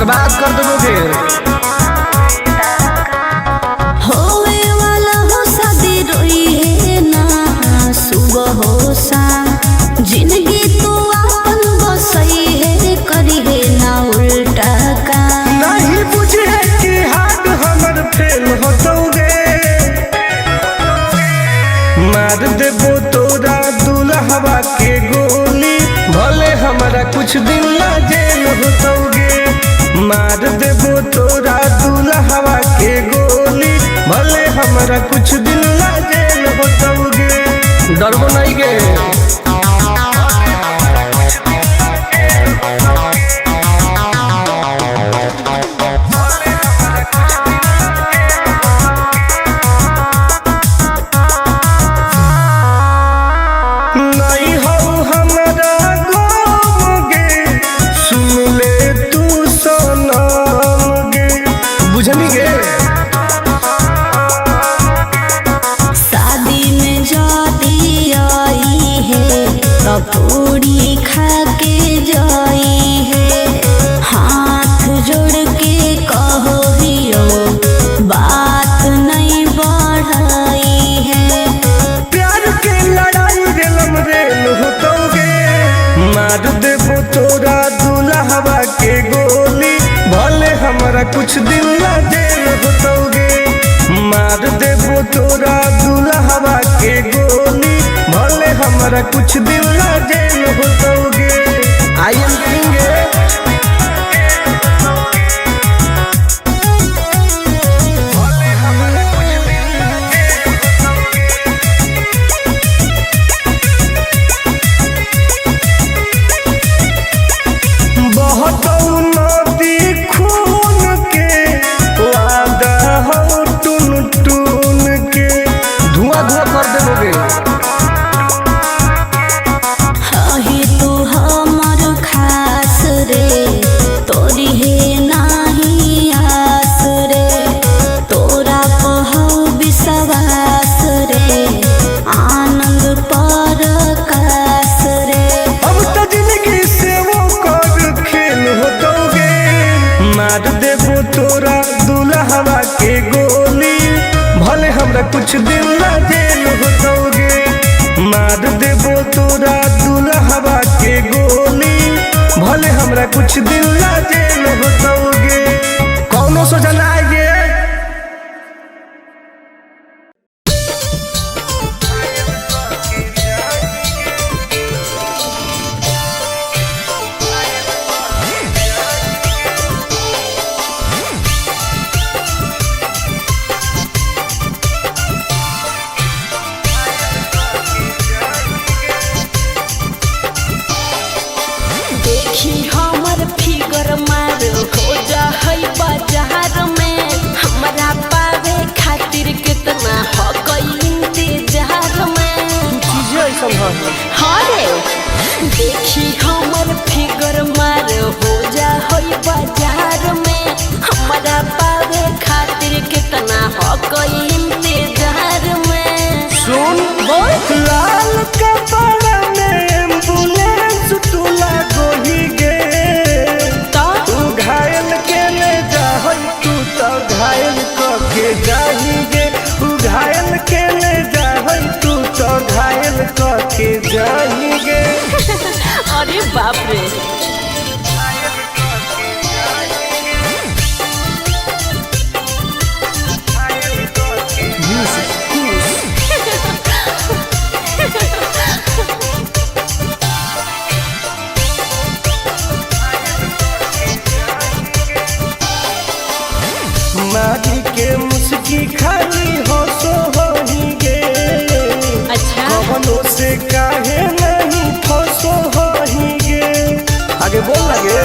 बर्बाद कर दोगे। होवे वाला हो शादी रोई है ना सुबह हो शाम, जिंदगी तू अपन बसई है करी है ना उल्टा काम। नहीं बुझे कि हाथ हमर फेल होतोगे, मार देबो तोरा दुल्हवा के गोली, भले हमारा कुछ दिन ना जेल होतोगे। मार देबो तोरा दुल्हवा के गोली, भले हमारा कुछ दिन ना जेल होतोगे। डरबो नहीं गे। शादी में जाती आई है पूरी खा के जाई है, हाथ जोड़ के कहो हियो बात नहीं बढ़ाई है। प्यार के लड़ाई रेलम रेल होतोगे, मार देबो तोरा दुल्हवा के गोली, भले हमारा कुछ दिन ना जेल होतोगे। मार देबो तोरा दुल्हवा के गोली, भले हमारा कुछ दिन ना जेल होतोगे। I am king. मार देबो तोरा दुल्हवा के गोली, भले हमरा कुछ दिन ना जेल होतोगे। मार देबो तोरा दुल्हवा के गोली, भले हमरा कुछ दिन ना जेल होतोगे। कौनो सोचा ना आइए। हमर फिगर मार हो जा है बाजार में, हमरा पावे खातिर कितना हो गई इंतजार में। हरे देखी हमर फिगर मार हो जा है बाजार में, हमरा पावे खातिर कितना हो गई इंतजार में। सुन बोल लाल कपड़ा में एम्बुलेंस तुला गोही गे, तू घायल के ले जाहई, तू तो घायल के जाही गे। तू घायल के ले जाहई, तू तो घायल के जाही गे। अरे बाप रे। मारी के मुस्की खाली हो सो होही गे। अच्छा कवनो से काहे नहीं फसो होही गे। आगे बोल लगे।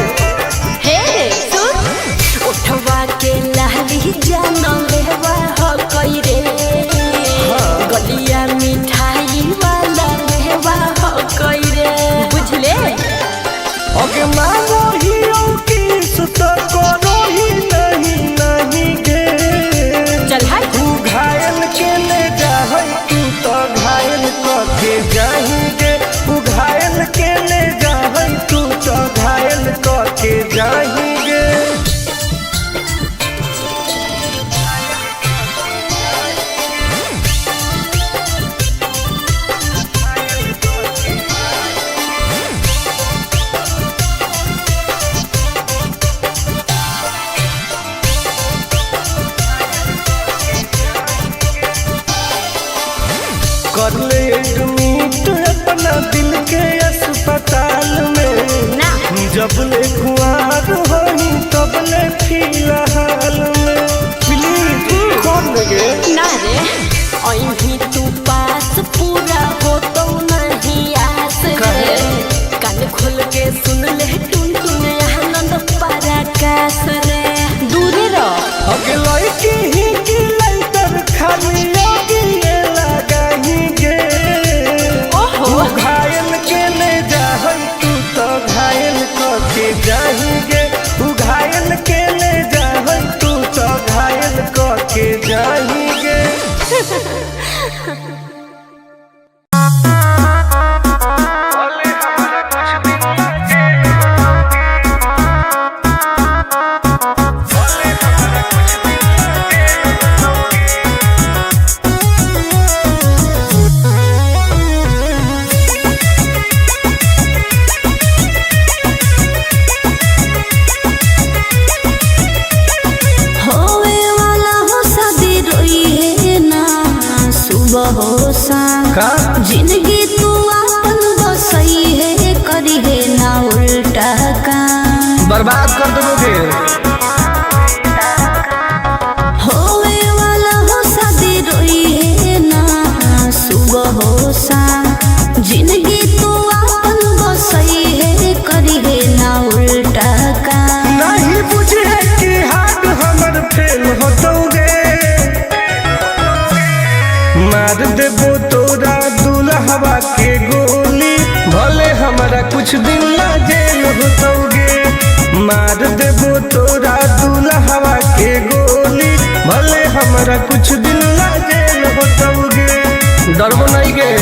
हे सुन उठवा के लाली जाना लेवा हो कई रे, गलिया मिठाई वाला लेवा हो कई रे, बुझले। ओके मानो ही की सुत करो ही नहीं गे। चल हाय तू घायल के ले जाहई, तू तो घायल के जाही गे। तू घायल के ले जाहई, तू तो घायल के जाही गे। जबले कुआर होई तबले फिलहाल में प्लीज खोल गे ना रे अभी तू पास पूरा हो तो नहीं आस रे कान खोल के सुन ले टुन टुन आनंद पराकाश रे दूरे रह अगलाई की ही की लाइटर खाली लगी लगाही गे ओहो घायल के ले जाहई तू तो घायल के जाही गे तू घायल के ले जाहई तू तो घायल के जाही गे जिंदगी तू अपन बसई है करी है ना उल्टा काम बर्बाद कर दोगे होवे वाला हो शादी रोई है ना सुबह हो शाम जिंदगी तू अपन बसई है करी है ना उल्टा काम नहीं बुझे कि हाथ हमर फेल होतोगे मार देबो तोरा दुल्हवा के गोली भले हमारा कुछ दिन ला जेल होतोगे मार देबो तोरा दुल्हवा के गोली भले हमारा कुछ दिन ला जेल होतोगे डरबो नहीं गे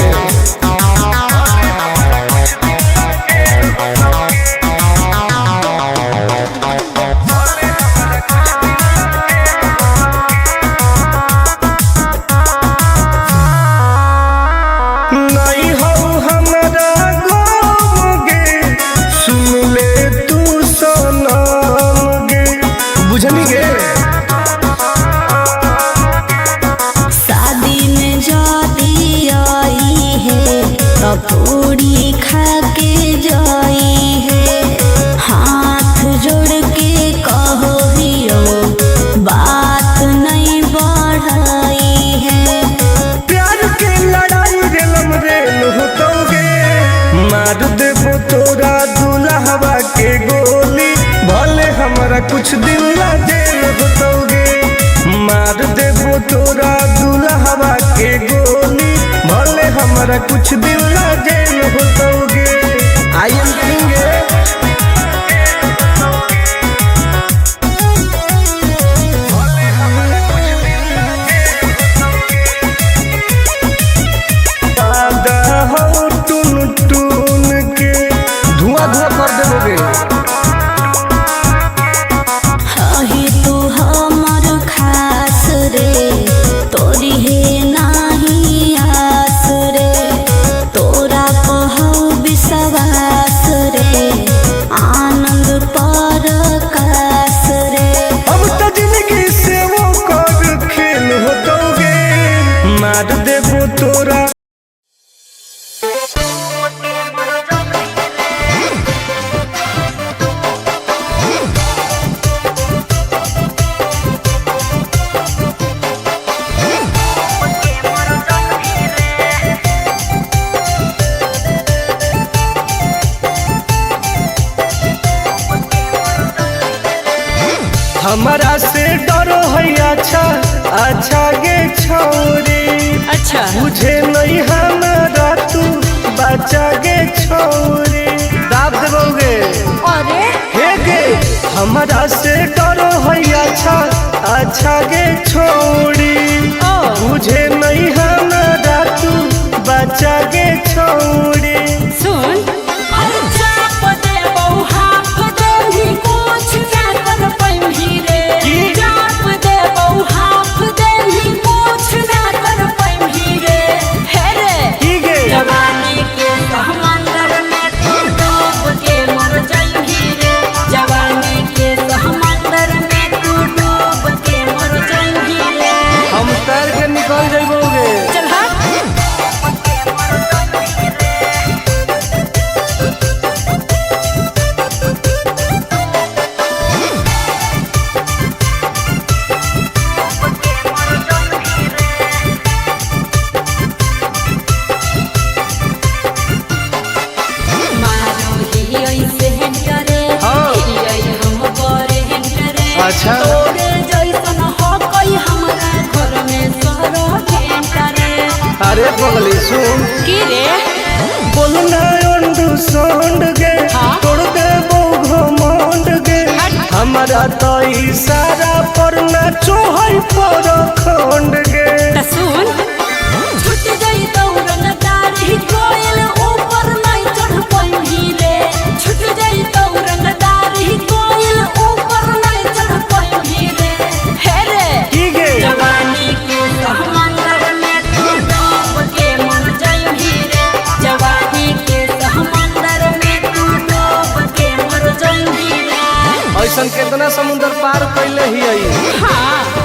पूरी खा के जाई है हाथ जोड़ के कहो हियो बात नहीं बढ़ाई है प्यार के लड़ाई रेलम रेल होतोगे मार देबो तोरा दुल्हवा के गोली भले हमारा कुछ दिन ला जेल होतोगे मार देबो तोरा दुल्हवा के गोली भले हमारा कुछ दिन ला जेल होतोगे आई एम किंग दादा हो टुन टुन के धुआं धुआं कर देबोगे ही तू हमर खास रे तोरी है नाही आस रे तोरा कहू विश्वास रे आनंद परकाश रे अब तो जिंदगी से वो कर खेल होतोगे मार देबो तोरा हमारा से डरो है अच्छा अच्छा गे छोरी अच्छा मुझे नहीं हमारा तू बचा गे छोरी दाब देबोगे अरे हे गे हमारा से डरो है अच्छा अच्छा गे छोरी मुझे नहीं हमारा तू बचा गे छोरी सुन अरे चाप दे बहु हाफ दे ही कुछ ना कर पैंभी रे चाप दे बहु हाफ दे ही कुछ ना कर पैंभी रे हे रे ठीक है जवानी के समंदर में तू डूब के मर जाएगी रे जवानी के समंदर में तू डूब के मर जाएगी रे हम तैर के निकल जाइबोगे चल हट पर खंड गे सुन छूट गई दौड़न दारी कोयल ऊपर नहीं चढ़ पाई रे छूट गई दौड़न दारी कोयल ऊपर नहीं चढ़ पाई रे हे रे की गे जवानी के समंदर में तू डूब के मर जाई रे जवानी के समंदर में तू डूब के मर जाई रे ऐसन कितना समुद्र पार कैले ही आई हाँ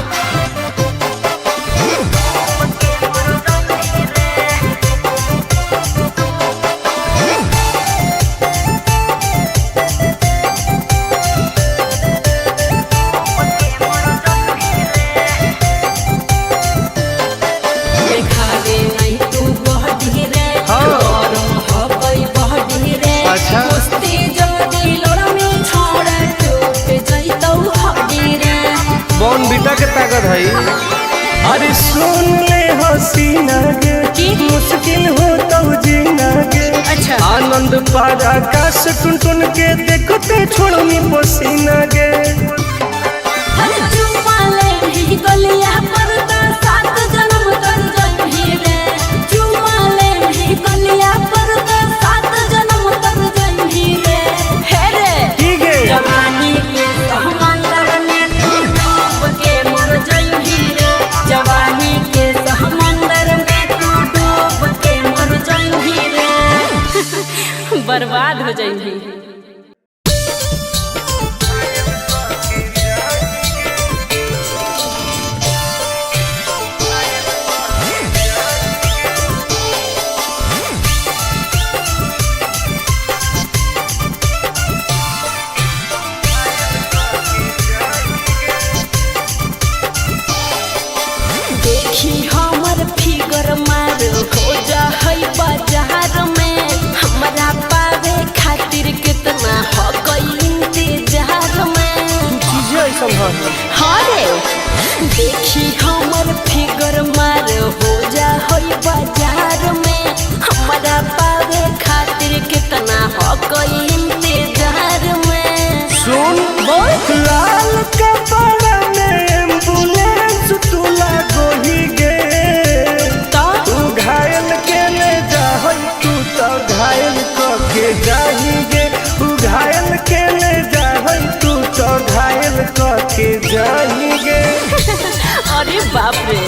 देखावे नहीं तू बहडी रे और मोहब्बत बहडी रे अच्छा। कुश्ती जोड़ी लड़मी छोड़ टूट जइतौ हड्डी रे बॉन बीटा के ताकत है अरे सुन ले हसीना गे की? मुश्किल हो तो जीना गे अच्छा। आनंद पार आकाश टुन टुन के देखते छोड़नी पसीना गे हर चुम्मा ले ही गलिया पर तो 7 जन्म कर जइही रे चुम्मा ले ही गलिया पर तो 7 जन्म कर जइही रे हे रे की गे जवानी के समंदर में तू डूब के मर जाई रे जवानी के समंदर में तू डूब के मर जाई रे बर्बाद हो जाई देखी हमर फिगर मार हो जा है बाजार में हमरा पावे खातिर कितना हो गई इंतजार में चीजें ऐसा है हरे देखी हमर फिगर मार हो जा है बाजार में हमरा पावे खातिर कितना हो गई इंतजार में सुन बोल लाल कपड़ा में एम्बुलेंस तू लागो ही गे तो तू घायल के ले जा तू तो घायल के जाही गे तू घायल के ले जा तू तो घायल के जाही गे अरे बाप रे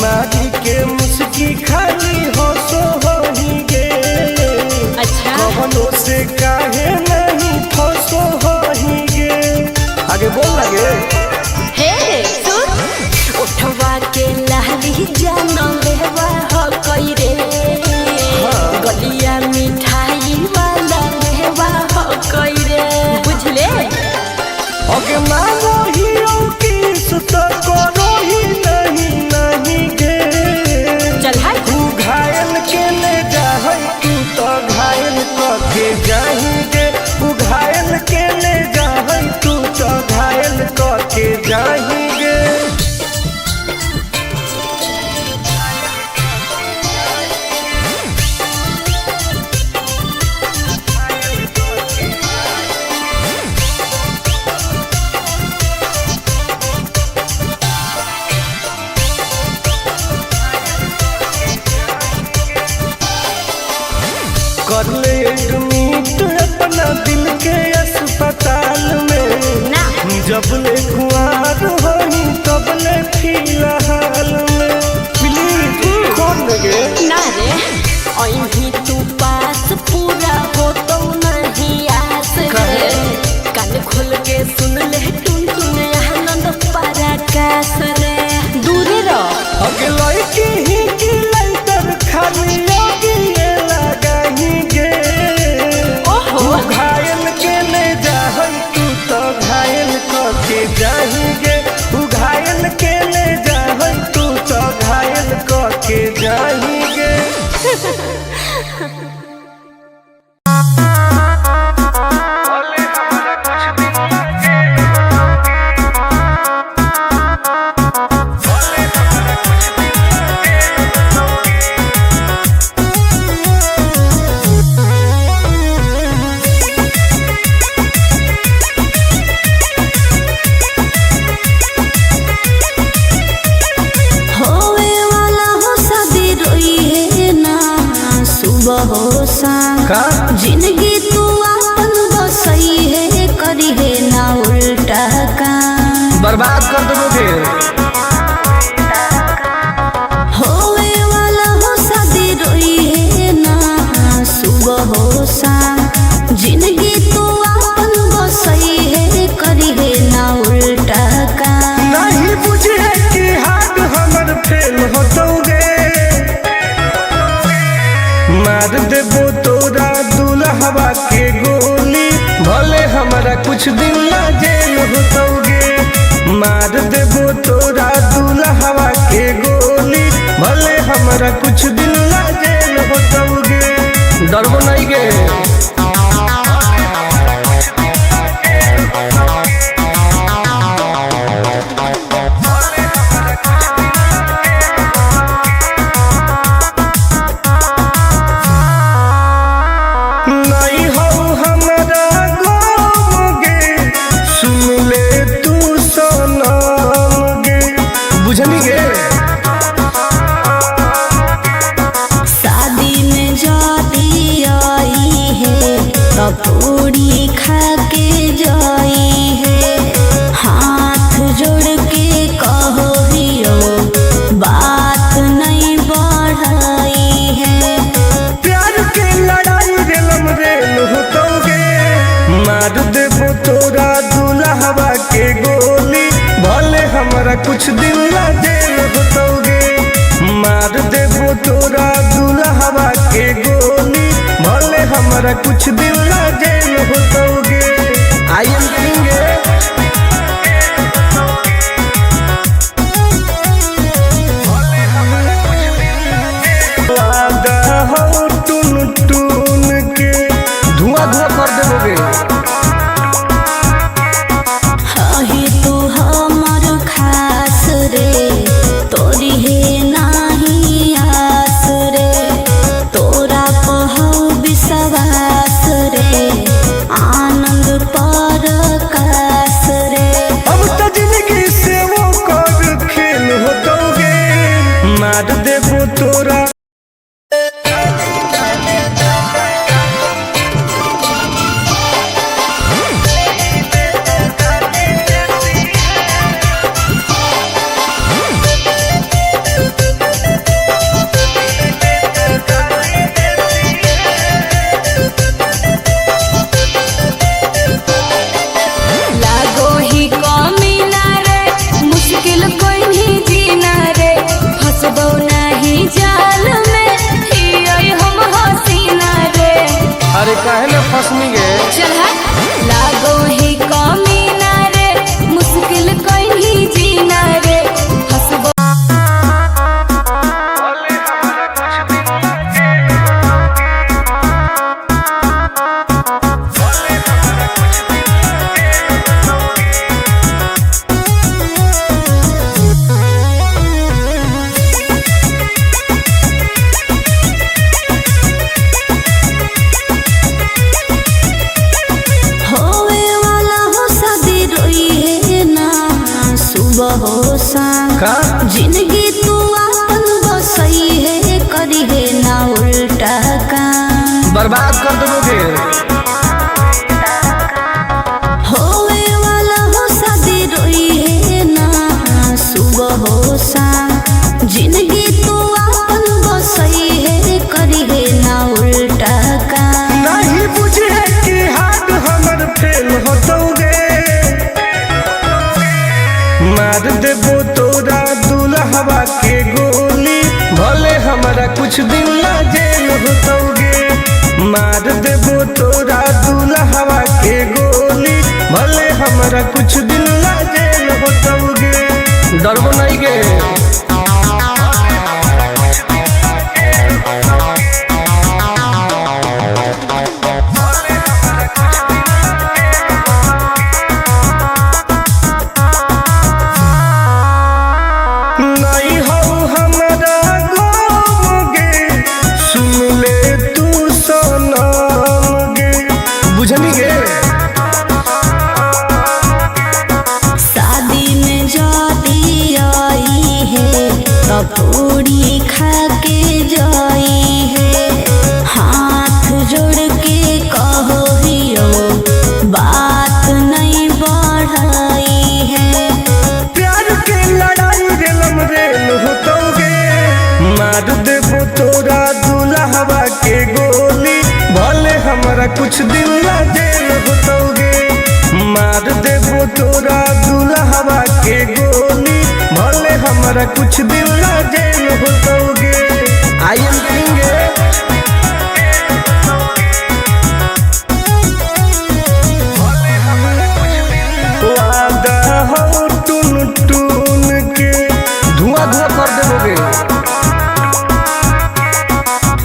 मारी के मुस्की खाली हो सो हो ही गे अच्छा कवनो से काहे नहीं फसो हो ही गे आगे बोल लगे हे सुन उठवा के लहली जान लेवा हो कई रे गलिया मिठाई वाला लेवा हो कई रे बुझले ओके मानो ही की सुत करो ही नहीं गे चल हाय तू घायल के ले जा तू तो घायल के जाही गे तू घायल के ले जा तू तो घायल के जाही गे कर ले एडमिट अपना दिल के अस्पताल में ना जब ले कुआर होई तब ले फिलहाल में प्लीज खोल गे ना रे अहीं तू पास पूरा हो तो नहीं आस रे कान खोल के सुन ले टुन टुन आनंद पराकाश रे दूर रह अगे लड़की ही की लंतर खाली योगी ये लगाही गे ओहो तू घायल के ले जा तू तो घायल के जाही गे तू घायल के ले जा तू तो घायल के जाही गे भले हमरा कुछ सुबह हो शाम का जिंदगी तू अपन बसई है करी है ना उल्टा काम बर्बाद कर दोगे। होवे वाला हो शादी रोई है ना सुबह हो शाम जिंदगी तू अपन बसई है करी है ना उल्टा काम नहीं बुझे कि हाथ हमर फेल होतोगे मार देबो तोरा दुल्हवा के गोली भले हमारा कुछ दिन ला जेल होतोगे मार देबो तोरा दुल्हवा के गोली भले हमारा कुछ दिन ला जेल होतोगे डरबो नहीं गे। नहीं हो हमारा गाँव गे सुन ले तू सनम गे बुझनी गे। शादी में जाती आई है तब पूरी खा के जाई है हाथ जोड़ के कहो हियो बात नहीं बढ़ाई है प्यार के लड़ाई रेलम रेल होतोगे मार देबो तोरा दुल्हवा के गोली भले हमारा कुछ दिन ला जेल होतोगे मार देबो तोरा दुल्हवा के गोली भले हमारा कुछ दिन ला जेल होतोगे। आई एम किंग हो टून टून के धुआं धुआं कर देबोगे। ही तू हमर खास रे तोरी है नाही आस रे तोरा पहु विश्वास रे आनंद पर कास रे अब तो जिंदगी से वो कर खेल होतोगे मार देबो तोरा लागो ही कमीना रे मुश्किल कोई नहीं जीना रे फसबो नहीं जाल में हियै हम हसीना रे अरे काहे ना फसनी गे। चल लागो ही कमीना रे मुश्किल कोई नहीं जीना रे फसबो होवे वाला हो शादी रोई है ना सुबह हो शाम का जिंदगी तू अपन बसई है करी है ना उल्टा काम बर्बाद कर दोगे। होवे वाला हो शादी रोई है ना सुबह हो शाम जिंदगी तू अपन बसई है करी है ना उल्टा काम नहीं बुझे कि हाथ हमर फेल होतोगे मार देबो तोरा दुल्हवा के गोली भले हमारा कुछ दिन ला जेल होतोगे मार देबो तोरा दुल्हवा के गोली भले हमारा कुछ दिन ला जेल होतोगे डरबो नहीं गे। नहीं हो हमारा गाँव गे सुन ले तू सनम गे बुझनी गे। शादी में जाती आई है तब पूरी खा के जाई है हमारा कुछ दिन ला जेल होतोगे। मार देबो तोरा दुल्हवा के गोली, भले हमारा कुछ दिन ला जेल होतोगे। आई एम किंग वादा हो टून टून के धुआं धुआं कर देबोगे।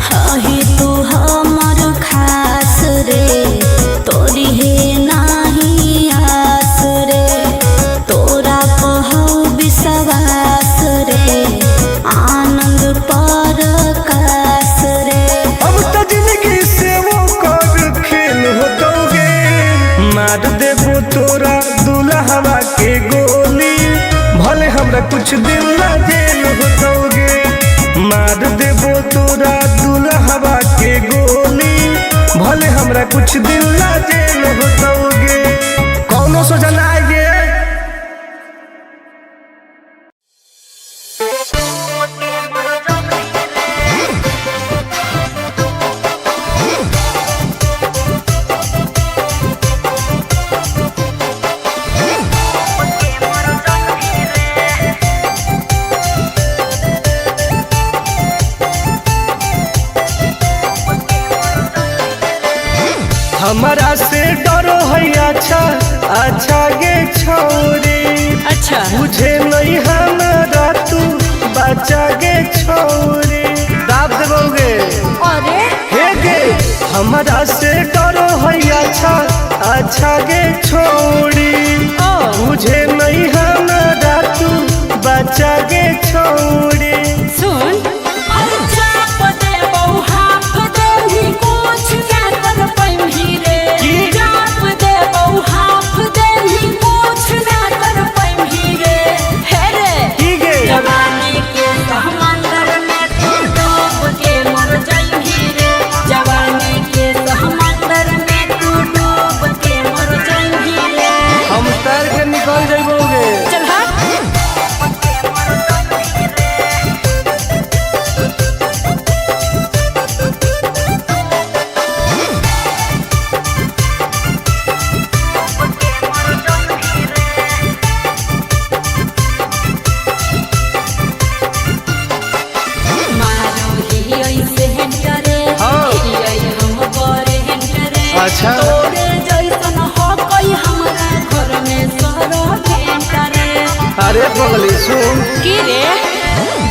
हाही तू हमर खास रे, तोरी है नाही आस रे, तोरा कहौ विश्वास रे, आनंद परकाश रे। अब तो जिंदगी से वो कर खेल होतोगे। मार देबो तोरा दुल्हवा के गोली, भले हमरा कुछ दिन ला जेल होतोगे। मार देबो तोरा दुल्हवा के गोली, भले हमरा कुछ दिन ला जेल होतोगे। कौनो सोचना आएगे। हमारा से डरो है अच्छा अच्छा गे छोरी। अच्छा मुझे नहीं हमारा तू बचा गे छोरी। दाब देबोगे अरे हे गे। हमारा से डरो है अच्छा अच्छा गे छोरी। मुझे नहीं हमारा तू बचा गे छोरी। सुन निकल जाइबोगे। चल हाँ। अच्छा अरे बगली सुन की रे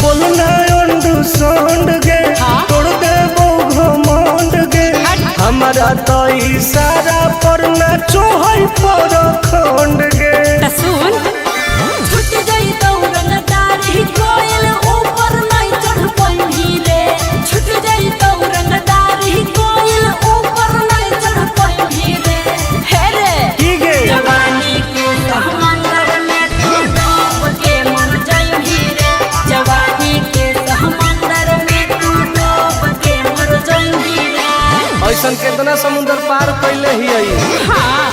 बोलना अंडरस्टैंड गे। तोड़ देबो घमंड गे। हमारा तो इशारा पर नाचो है पर खंड गे। सुन छुट गई दौड़न दारी कोयल ऊपर नहीं चढ़ पाई रे। छुट गई दौड़न दारी कोयल ऊपर नहीं चढ़ पाई रे। हे रे ठीक है जवानी के समंदर में तू डूब के मर जाई रे। जवानी के समंदर में तू डूब के मर जाई रे। ऐसन कितना समुद्र पार कैले ही आई। हाँ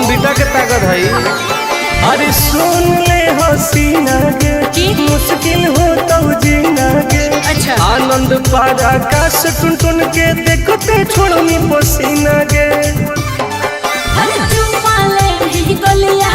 बेटा के ताकत है। अरे सुन ले हसीना गे मुश्किल हो तो जीना गे। अच्छा आनंद पार आकाश टुन टुन के देखते छोड़नी पसीना गे। अरे चुमा ले गलिया